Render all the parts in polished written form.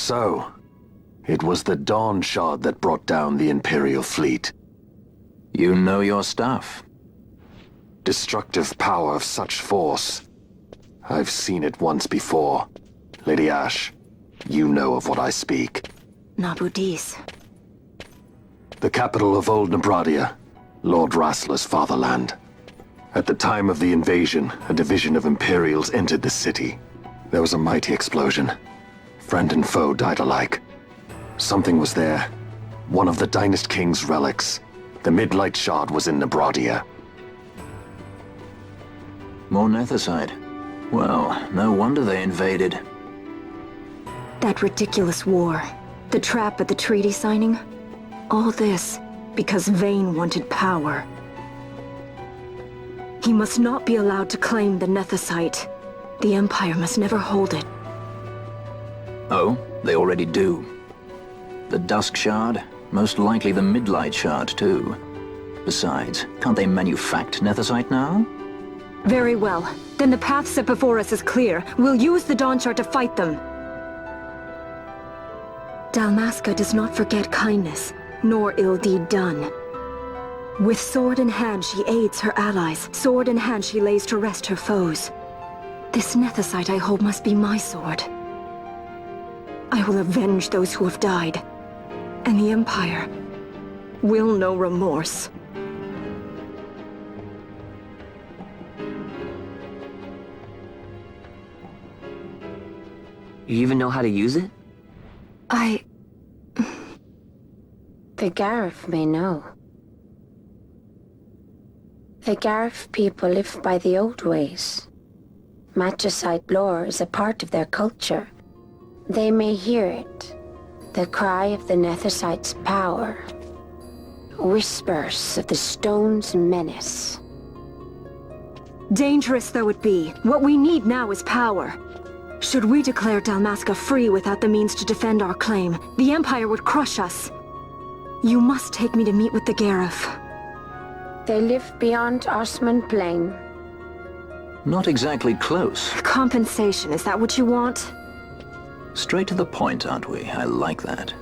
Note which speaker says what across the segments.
Speaker 1: So, it was the Dawn Shard that brought down the Imperial fleet.
Speaker 2: You know your stuff.
Speaker 1: Destructive power of such force. I've seen it once before. Lady Ash, you know of what I speak.
Speaker 3: Nabudis.
Speaker 1: The capital of Old Nebradia, Lord Rassler's fatherland. At the time of the invasion, a division of Imperials entered the city. There was a mighty explosion. Friend and foe died alike. Something was there. One of the Dynast King's relics. The Midlight Shard was in Nebradia.
Speaker 2: More Nethicite. Well, no wonder they invaded.
Speaker 3: That ridiculous war. The trap at the treaty signing. All this because Vaan wanted power. He must not be allowed to claim the Nethicite. The Empire must never hold it.
Speaker 2: Oh, they already do. The Dusk Shard, most likely the Midlight Shard too. Besides, can't they manufacture Nethicite now?
Speaker 3: Very well. Then the path set before us is clear. We'll use the Dawn Shard to fight them. Dalmasca does not forget kindness, nor ill deed done. With sword in hand, she aids her allies. Sword in hand, she lays to rest her foes. This Nethicite I hold must be my sword. I will avenge those who have died. And the Empire will know remorse.
Speaker 4: You even know how to use it?
Speaker 5: The Garif may know. The Garif people live by the old ways. Magicite lore is a part of their culture. They may hear it. The cry of the Nethicite's power. Whispers of the stone's menace.
Speaker 3: Dangerous though it be, what we need now is power. Should we declare Dalmasca free without the means to defend our claim, the Empire would crush us. You must take me to meet with the Garif.
Speaker 5: They live beyond Osman Plain.
Speaker 2: Not exactly close.
Speaker 3: Compensation, is that what you want?
Speaker 2: Straight to the point, aren't we? I like that.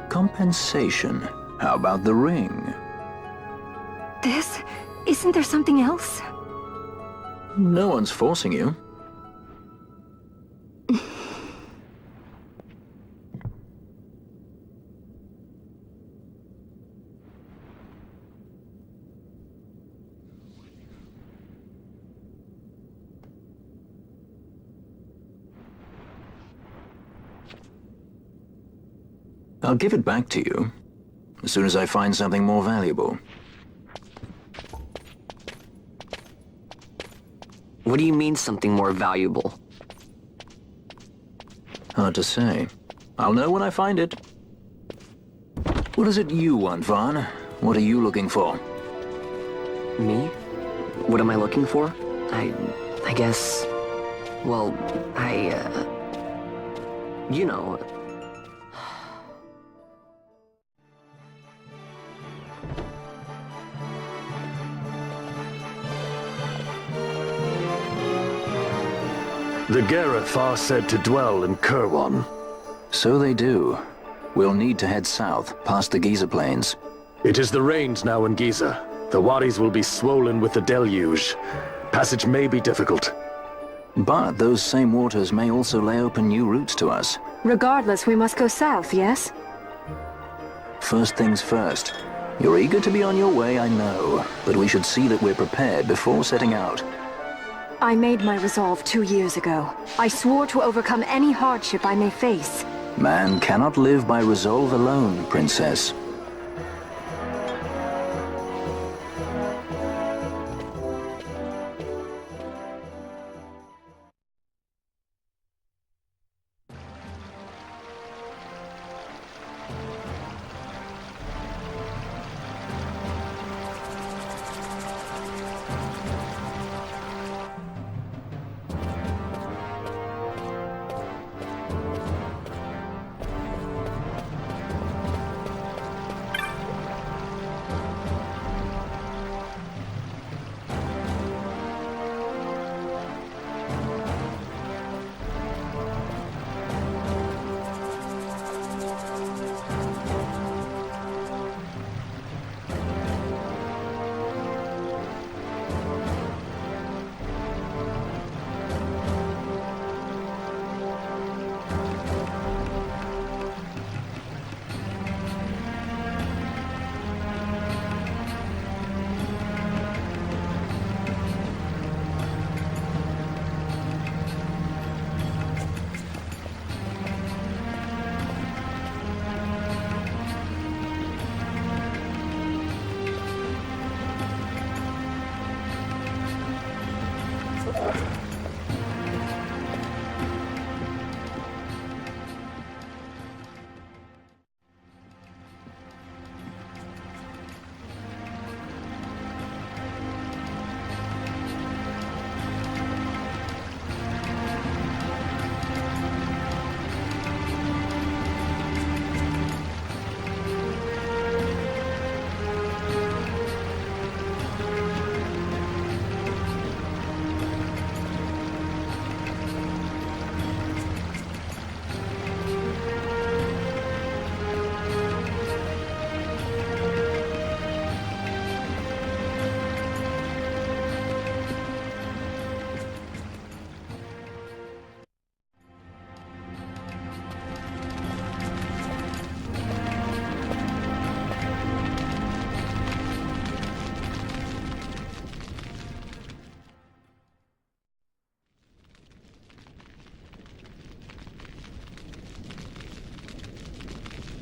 Speaker 2: Compensation. How about the ring?
Speaker 3: This? Isn't there something else?
Speaker 2: No one's forcing you. I'll give it back to you as soon as I find something more valuable.
Speaker 4: What do you mean something more valuable?
Speaker 2: Hard to say. I'll know when I find it. What is it you want, Vaan? What are you looking for?
Speaker 4: Me? What am I looking for? I guess... Well, you know...
Speaker 1: The Garif are said to dwell in Kirwan.
Speaker 2: So they do. We'll need to head south, past the Giza Plains.
Speaker 1: It is the rains now in Giza. The wadis will be swollen with the deluge. Passage may be difficult.
Speaker 2: But those same waters may also lay open new routes to us.
Speaker 3: Regardless, we must go south, yes?
Speaker 2: First things first. You're eager to be on your way, I know. But we should see that we're prepared before setting out.
Speaker 3: I made my resolve 2 years ago. I swore to overcome any hardship I may face.
Speaker 2: Man cannot live by resolve alone, Princess.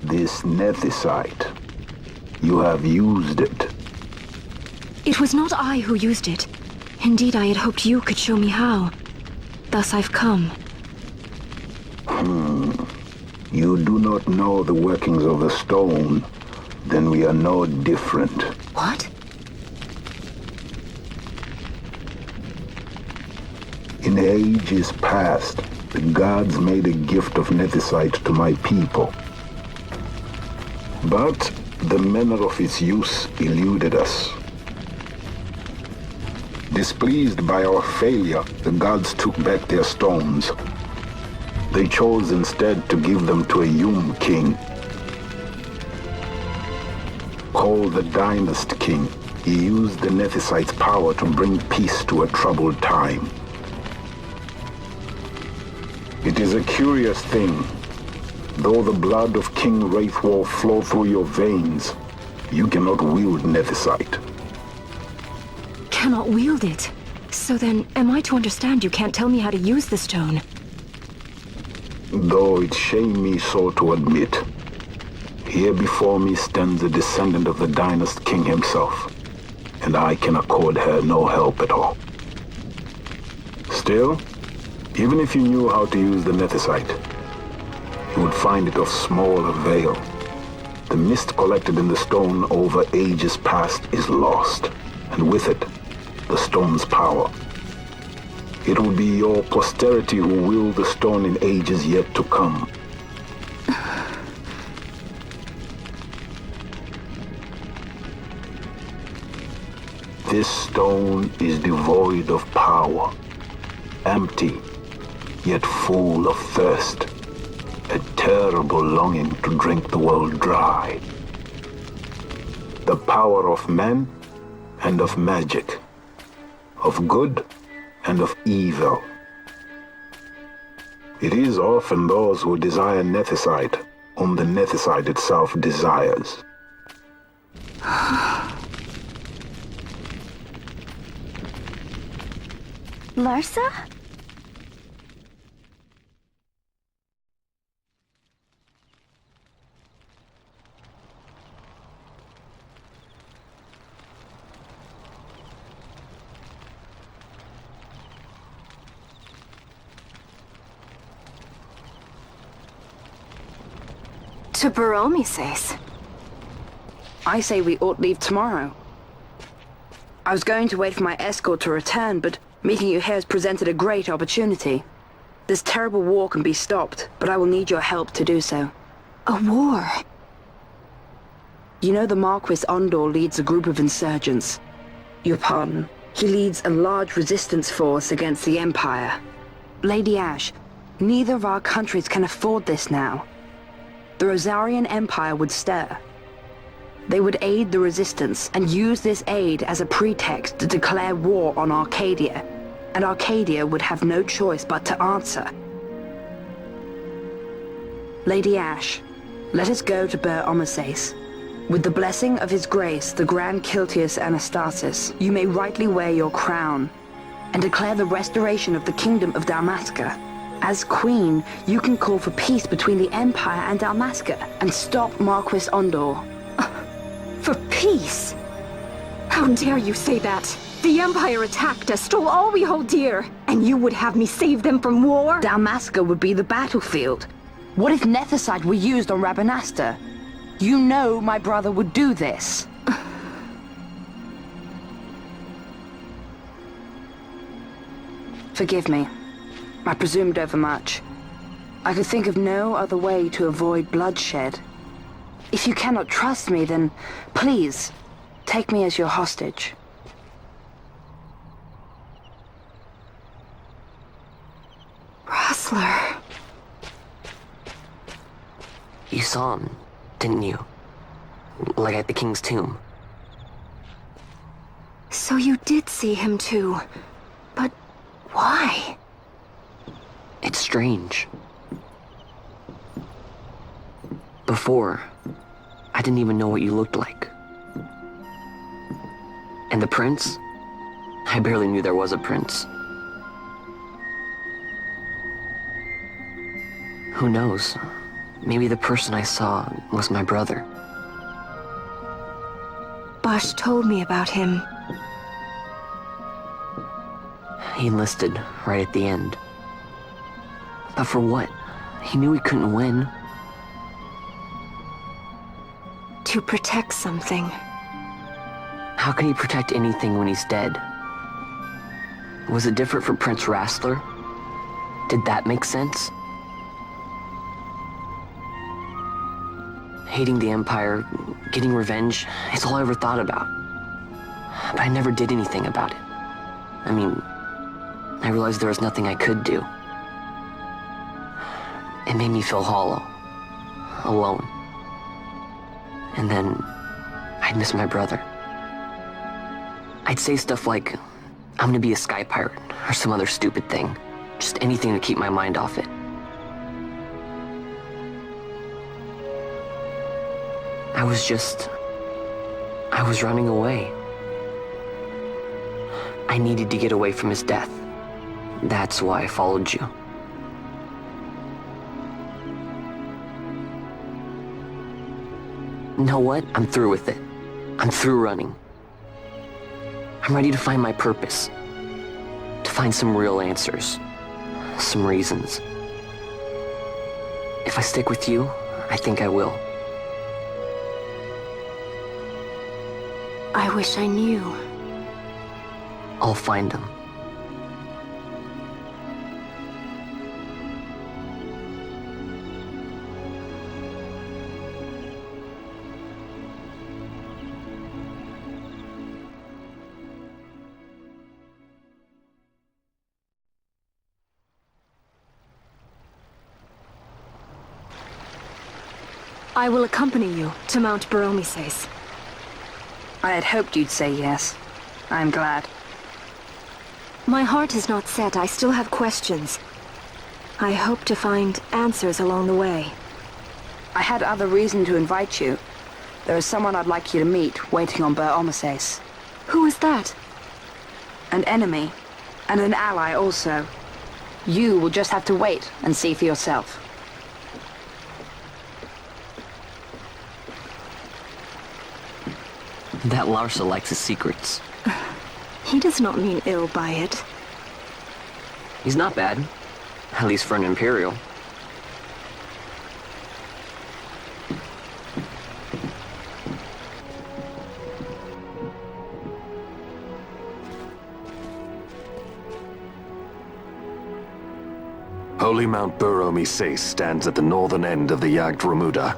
Speaker 6: This nethicite. You have used it.
Speaker 3: It was not I who used it. Indeed, I had hoped you could show me how. Thus I've come.
Speaker 6: You do not know the workings of the stone. Then we are no different.
Speaker 3: What?
Speaker 6: In ages past, the gods made a gift of nethicite to my people. But the manner of its use eluded us. Displeased by our failure, the gods took back their stones. They chose instead to give them to a Yum king. Called the Dynast King, he used the nethicite's power to bring peace to a troubled time. It is a curious thing. Though the blood of King Wraithwolf flow through your veins, you cannot wield nethicite.
Speaker 3: Cannot wield it. So then, am I to understand you can't tell me how to use the stone?
Speaker 6: Though it shame me so to admit, here before me stands a descendant of the Dynast King himself, and I can accord her no help at all. Still, even if you knew how to use the nethicite, you would find it of small avail. The mist collected in the stone over ages past is lost, and with it, the stone's power. It will be your posterity who will the stone in ages yet to come. This stone is devoid of power, empty, yet full of thirst, a terrible longing to drink the world dry. The power of men and of magic, of good and of evil. It is often those who desire nethicite whom the nethicite itself desires.
Speaker 3: Larsa? To Baromises.
Speaker 7: I say we ought leave tomorrow. I was going to wait for my escort to return, but meeting you here has presented a great opportunity. This terrible war can be stopped, but I will need your help to do so.
Speaker 3: A war?
Speaker 7: You know the Marquis Ondor leads a group of insurgents. Your pardon. He leads a large resistance force against the Empire. Lady Ash, neither of our countries can afford this now. The Rozarian Empire would stir. They would aid the resistance and use this aid as a pretext to declare war on Arcadia, and Arcadia would have no choice but to answer. Lady Ash, let us go to Baromises. With the blessing of His Grace, the Grand Kiltius Anastasis, you may rightly wear your crown and declare the restoration of the Kingdom of Dalmasca. As Queen, you can call for peace between the Empire and Dalmasca and stop Marquis Ondor.
Speaker 3: For peace? How dare you say that? The Empire attacked us, stole all we hold dear, and you would have me save them from war?
Speaker 7: Dalmasca would be the battlefield. What if nethicite were used on Rabanasta? You know my brother would do this. Forgive me. I presumed overmuch. I could think of no other way to avoid bloodshed. If you cannot trust me, then please, take me as your hostage.
Speaker 3: Rustler.
Speaker 4: You saw him, didn't you? Like at the king's tomb.
Speaker 3: So you did see him too. But why?
Speaker 4: It's strange. Before, I didn't even know what you looked like. And the prince? I barely knew there was a prince. Who knows? Maybe the person I saw was my brother.
Speaker 3: Bash told me about him.
Speaker 4: He enlisted right at the end. But for what? He knew he couldn't win.
Speaker 3: To protect something.
Speaker 4: How can he protect anything when he's dead? Was it different for Prince Rassler? Did that make sense? Hating the Empire, getting revenge, it's all I ever thought about. But I never did anything about it. I mean, I realized there was nothing I could do. It made me feel hollow, alone. And then I'd miss my brother. I'd say stuff like, I'm gonna be a sky pirate, or some other stupid thing. Just anything to keep my mind off it. I was running away. I needed to get away from his death. That's why I followed you. You know what? I'm through with it. I'm through running. I'm ready to find my purpose. To find some real answers. Some reasons. If I stick with you, I think I will.
Speaker 3: I wish I knew.
Speaker 4: I'll find them.
Speaker 3: I will accompany you to Mount Baromises.
Speaker 7: I had hoped you'd say yes. I'm glad.
Speaker 3: My heart is not set. I still have questions. I hope to find answers along the way.
Speaker 7: I had other reason to invite you. There is someone I'd like you to meet, waiting on Baromises.
Speaker 3: Who is that?
Speaker 7: An enemy, and an ally also. You will just have to wait and see for yourself.
Speaker 4: That Larsa likes his secrets.
Speaker 3: He does not mean ill by it.
Speaker 4: He's not bad. At least for an Imperial.
Speaker 1: Holy Mount Baromises stands at the northern end of the Jagd Remuda.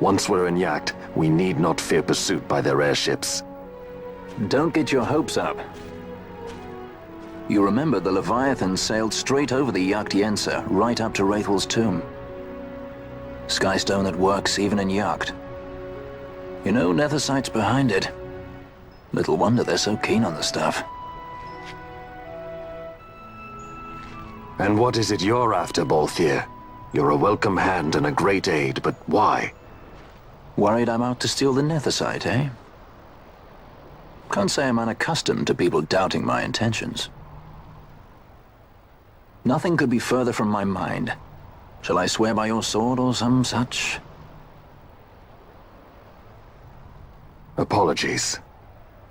Speaker 1: Once we're in Jagd, we need not fear pursuit by their airships.
Speaker 2: Don't get your hopes up. You remember the Leviathan sailed straight over the Jagd right up to Wraithel's tomb. Skystone that works even in Jagd. You know, Nethersight's behind it. Little wonder they're so keen on the stuff.
Speaker 1: And what is it you're after, Balthier? You're a welcome hand and a great aid, but why?
Speaker 2: Worried I'm out to steal the Nethersight, eh? Can't say I'm unaccustomed to people doubting my intentions. Nothing could be further from my mind. Shall I swear by your sword or some such?
Speaker 1: Apologies,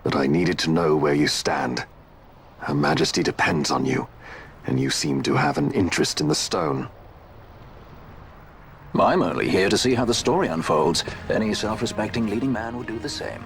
Speaker 1: but I needed to know where you stand. Her Majesty depends on you, and you seem to have an interest in the stone.
Speaker 2: I'm only here to see how the story unfolds. Any self-respecting leading man would do the same.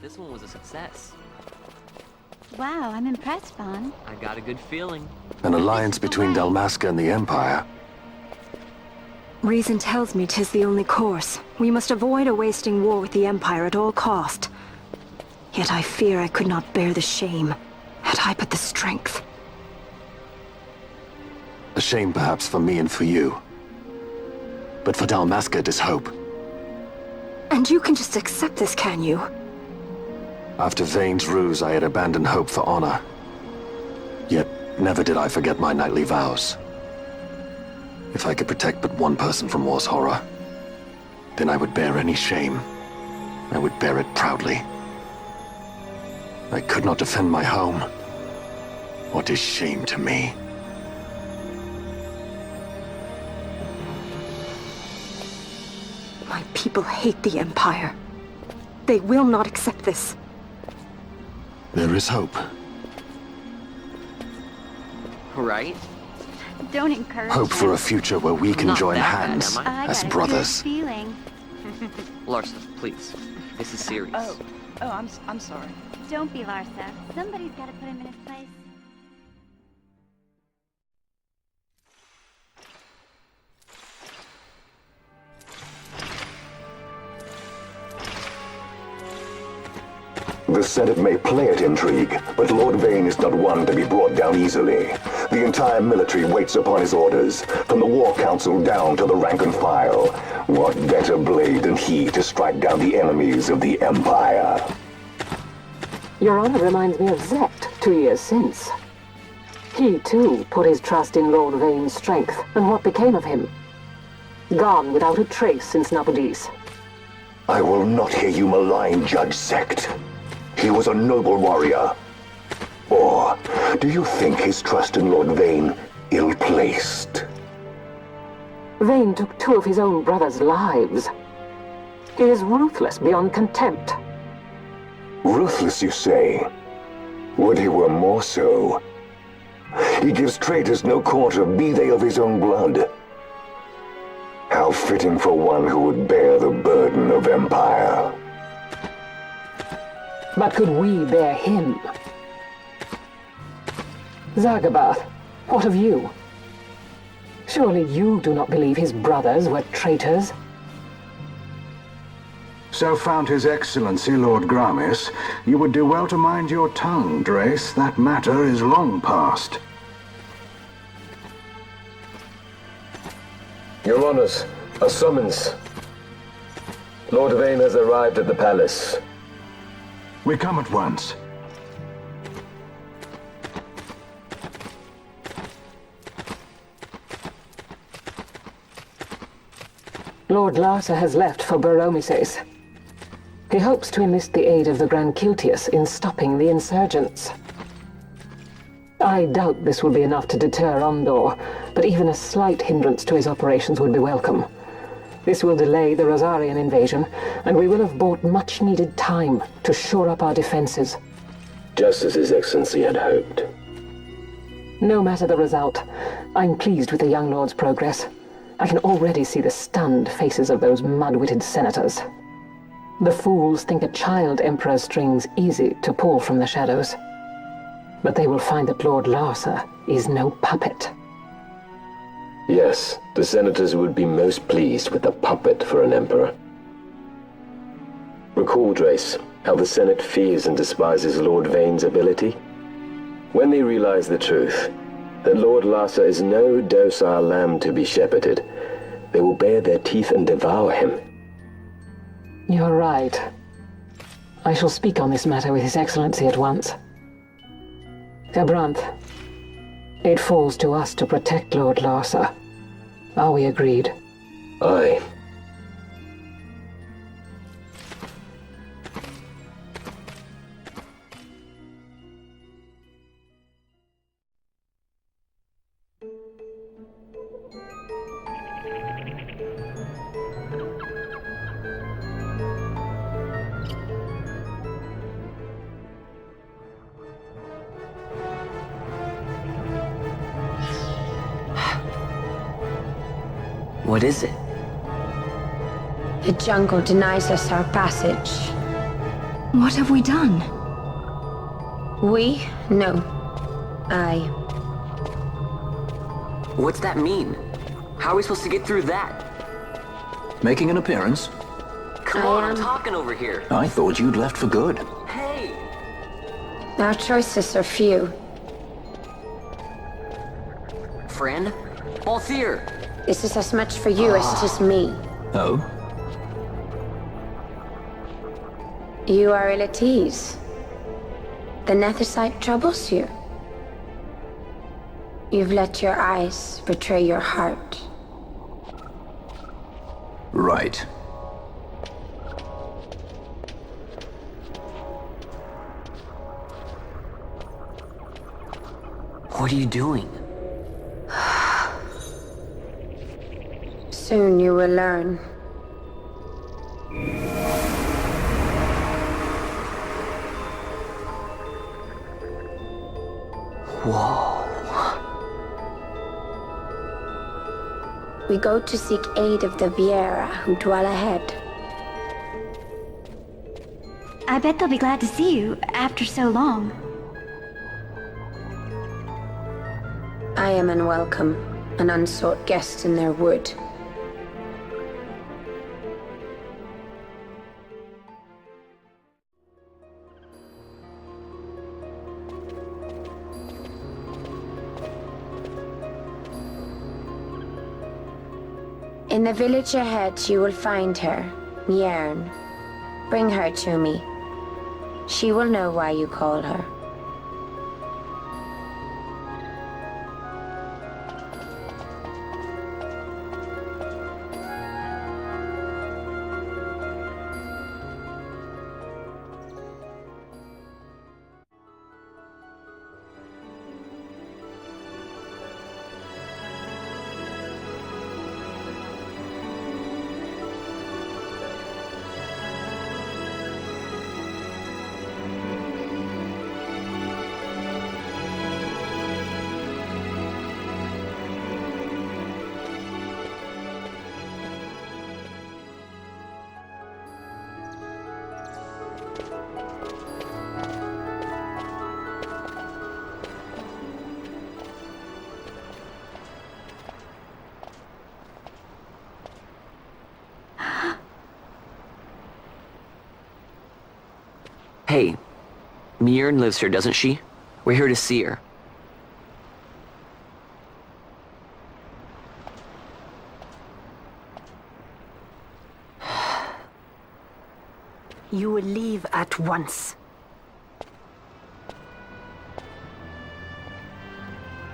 Speaker 4: This one was a success.
Speaker 8: Wow, I'm impressed, Vaan.
Speaker 4: I got a good feeling.
Speaker 1: An alliance between Dalmasca and the Empire.
Speaker 3: Reason tells me 'tis the only course. We must avoid a wasting war with the Empire at all cost. Yet I fear I could not bear the shame, had I but the strength.
Speaker 1: A shame perhaps for me and for you. But for Dalmasca it is hope.
Speaker 3: And you can just accept this, can you?
Speaker 1: After Vane's ruse, I had abandoned hope for honor. Yet, never did I forget my knightly vows. If I could protect but one person from war's horror, then I would bear any shame. I would bear it proudly. I could not defend my home. What is shame to me?
Speaker 3: My people hate the Empire. They will not accept this.
Speaker 1: There is hope.
Speaker 4: Right?
Speaker 8: Don't encourage
Speaker 1: Hope for
Speaker 8: him.
Speaker 1: a future where we can
Speaker 4: Not
Speaker 1: join
Speaker 4: that bad,
Speaker 1: hands
Speaker 4: am I?
Speaker 1: as
Speaker 8: got a
Speaker 1: brothers.
Speaker 8: good feeling.
Speaker 4: Larsa, please. This is serious.
Speaker 7: I'm sorry.
Speaker 8: Don't be Larsa. Somebody's got to put him in his place.
Speaker 6: The Senate may play at intrigue, but Lord Vane is not one to be brought down easily. The entire military waits upon his orders, from the War Council down to the rank and file. What better blade than he to strike down the enemies of the Empire?
Speaker 9: Your honor reminds me of Zect 2 years since. He, too, put his trust in Lord Vane's strength, and what became of him? Gone without a trace since Nabudis.
Speaker 6: I will not hear you malign Judge Zect. He was a noble warrior. Or do you think his trust in Lord Vane ill-placed?
Speaker 9: Vane took 2 of his own brothers' lives. He is ruthless beyond contempt.
Speaker 6: Ruthless, you say? Would he were more so. He gives traitors no quarter, be they of his own blood. How fitting for one who would bear the burden of empire.
Speaker 9: But could we bear him? Zagabath, what of you? Surely you do not believe his brothers were traitors?
Speaker 10: So found His Excellency Lord Gramis, you would do well to mind your tongue, Drace. That matter is long past.
Speaker 11: Your Honors, a summons. Lord Vane has arrived at the palace.
Speaker 10: We come at once.
Speaker 9: Lord Larsa has left for Baromises. He hopes to enlist the aid of the Grand Kiltius in stopping the insurgents. I doubt this will be enough to deter Ondor, but even a slight hindrance to his operations would be welcome. This will delay the Rozarian invasion, and we will have bought much-needed time to shore up our defenses.
Speaker 11: Just as His Excellency had hoped.
Speaker 9: No matter the result, I'm pleased with the young lord's progress. I can already see the stunned faces of those mud-witted senators. The fools think a child emperor's strings easy to pull from the shadows. But they will find that Lord Larsa is no puppet.
Speaker 11: Yes, the senators would be most pleased with a puppet for an emperor. Recall, Drace, how the Senate fears and despises Lord Vane's ability. When they realize the truth, that Lord Larsa is no docile lamb to be shepherded, they will bare their teeth and devour him.
Speaker 9: You're right. I shall speak on this matter with His Excellency at once. Gabranth, it falls to us to protect Lord Larsa. Are we agreed?
Speaker 11: Aye.
Speaker 4: What is it?
Speaker 5: The jungle denies us our passage.
Speaker 3: What have we done?
Speaker 5: We? No. I.
Speaker 4: What's that mean? How are we supposed to get through that?
Speaker 2: Making an appearance?
Speaker 4: Come on, I'm talking over here.
Speaker 2: I thought you'd left for good.
Speaker 4: Hey!
Speaker 5: Our choices are few.
Speaker 4: friend. Balthier!
Speaker 5: This is as much for you as it is me.
Speaker 2: Oh?
Speaker 5: You are ill at ease. The Nethersite troubles you. You've let your eyes betray your heart.
Speaker 2: Right.
Speaker 4: What are you doing?
Speaker 5: Soon you will learn.
Speaker 4: Whoa.
Speaker 5: We go to seek aid of the Viera who dwell ahead.
Speaker 8: I bet they'll be glad to see you after so long.
Speaker 5: I am unwelcome, an unsought guest in their wood. In the village ahead, you will find her, Mjern. Bring her to me. She will know why you call her.
Speaker 4: Hey, Mjern lives here, doesn't she? We're here to see her.
Speaker 7: You will leave at once.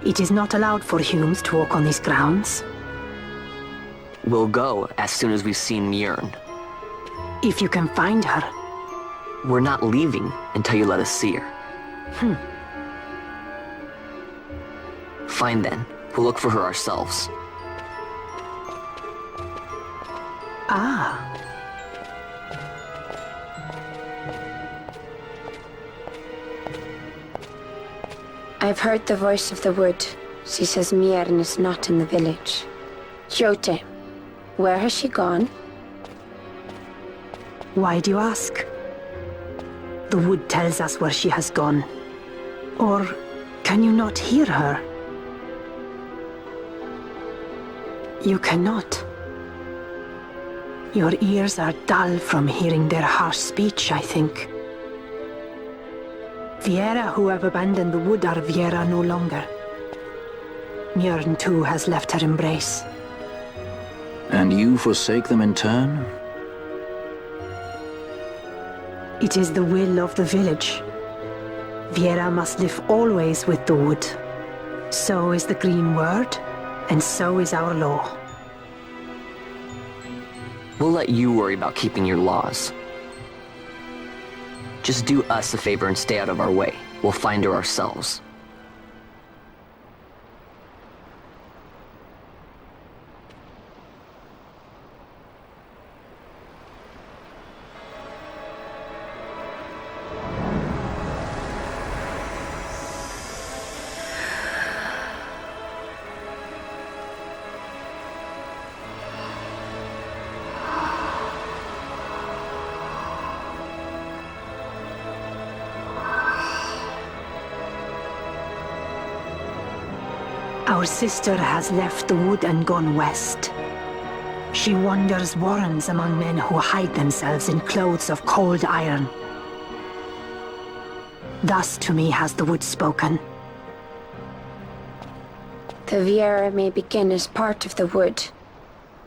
Speaker 7: It is not allowed for humans to walk on these grounds.
Speaker 4: We'll go as soon as we've seen Mjern.
Speaker 7: If you can find her.
Speaker 4: We're not leaving until you let us see her. Fine then. We'll look for her ourselves.
Speaker 7: Ah.
Speaker 5: I've heard the voice of the wood. She says Mjern is not in the village. Jote, where has she gone?
Speaker 7: Why do you ask? The wood tells us where she has gone. Or can you not hear her? You cannot. Your ears are dull from hearing their harsh speech, I think. Viera who have abandoned the wood are Viera no longer. Mjern too has left her embrace.
Speaker 2: And you forsake them in turn?
Speaker 7: It is the will of the village. Viera must live always with the wood. So is the green word, and so is our law.
Speaker 4: We'll let you worry about keeping your laws. Just do us a favor and stay out of our way. We'll find her ourselves.
Speaker 7: Our sister has left the wood and gone west. She wanders warrens among men who hide themselves in clothes of cold iron. Thus to me has the wood spoken.
Speaker 5: The Viera may begin as part of the wood,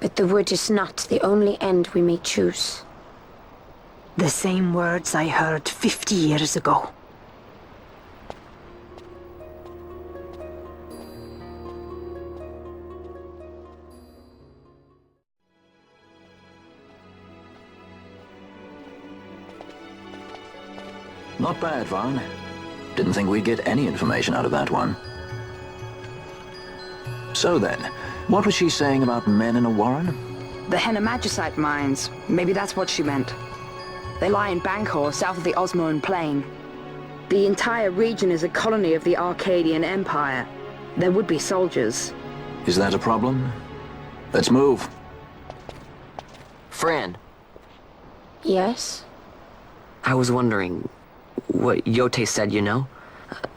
Speaker 5: but the wood is not the only end we may choose.
Speaker 7: The same words I heard 50 years ago.
Speaker 2: Not bad, Vaan. Didn't think we'd get any information out of that one. So then, what was she saying about men in a warren?
Speaker 7: The Henna-Magicite mines. Maybe that's what she meant. They lie in Bangkor, south of the Osmoan Plain. The entire region is a colony of the Arcadian Empire. There would be soldiers.
Speaker 2: Is that a problem? Let's move.
Speaker 4: Fran,
Speaker 5: Yes?
Speaker 4: I was wondering what Yote said, you know?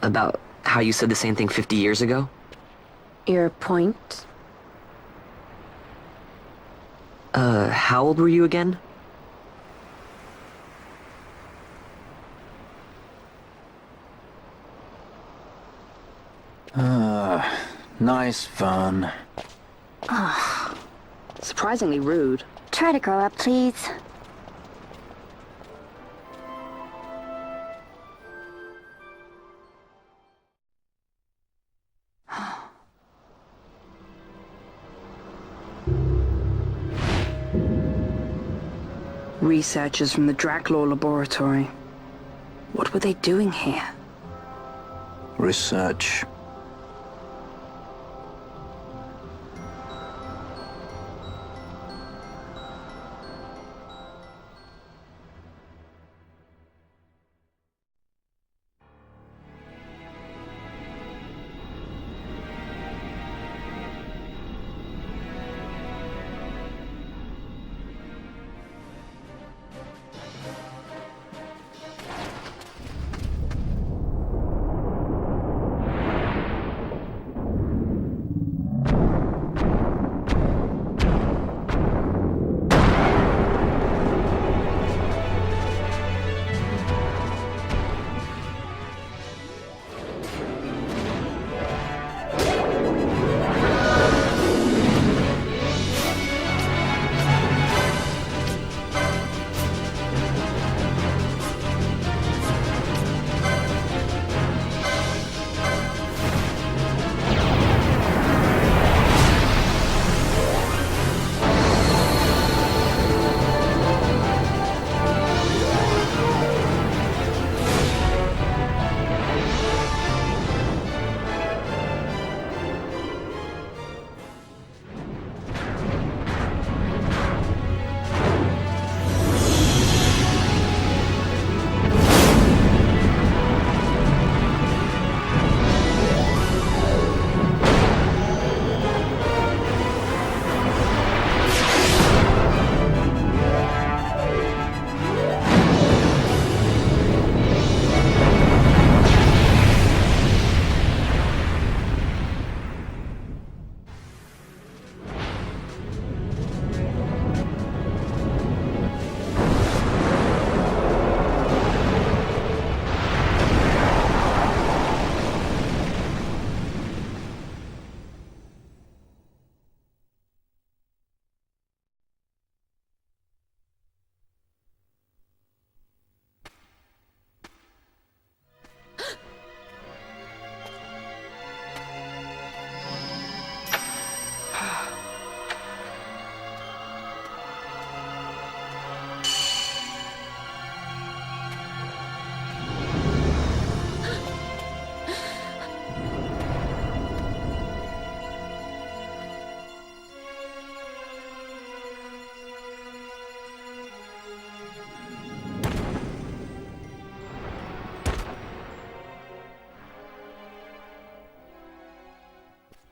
Speaker 4: About how you said the same thing 50 years ago?
Speaker 5: Your point?
Speaker 4: How old were you again?
Speaker 2: Nice, Vaan.
Speaker 7: Surprisingly rude.
Speaker 8: Try to grow up, please.
Speaker 7: Researchers from the Draklaw laboratory. What were they doing here?
Speaker 2: Research.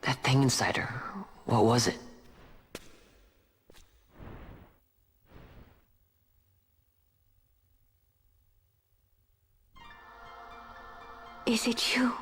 Speaker 4: That thing inside her, what was it?
Speaker 8: Is it you?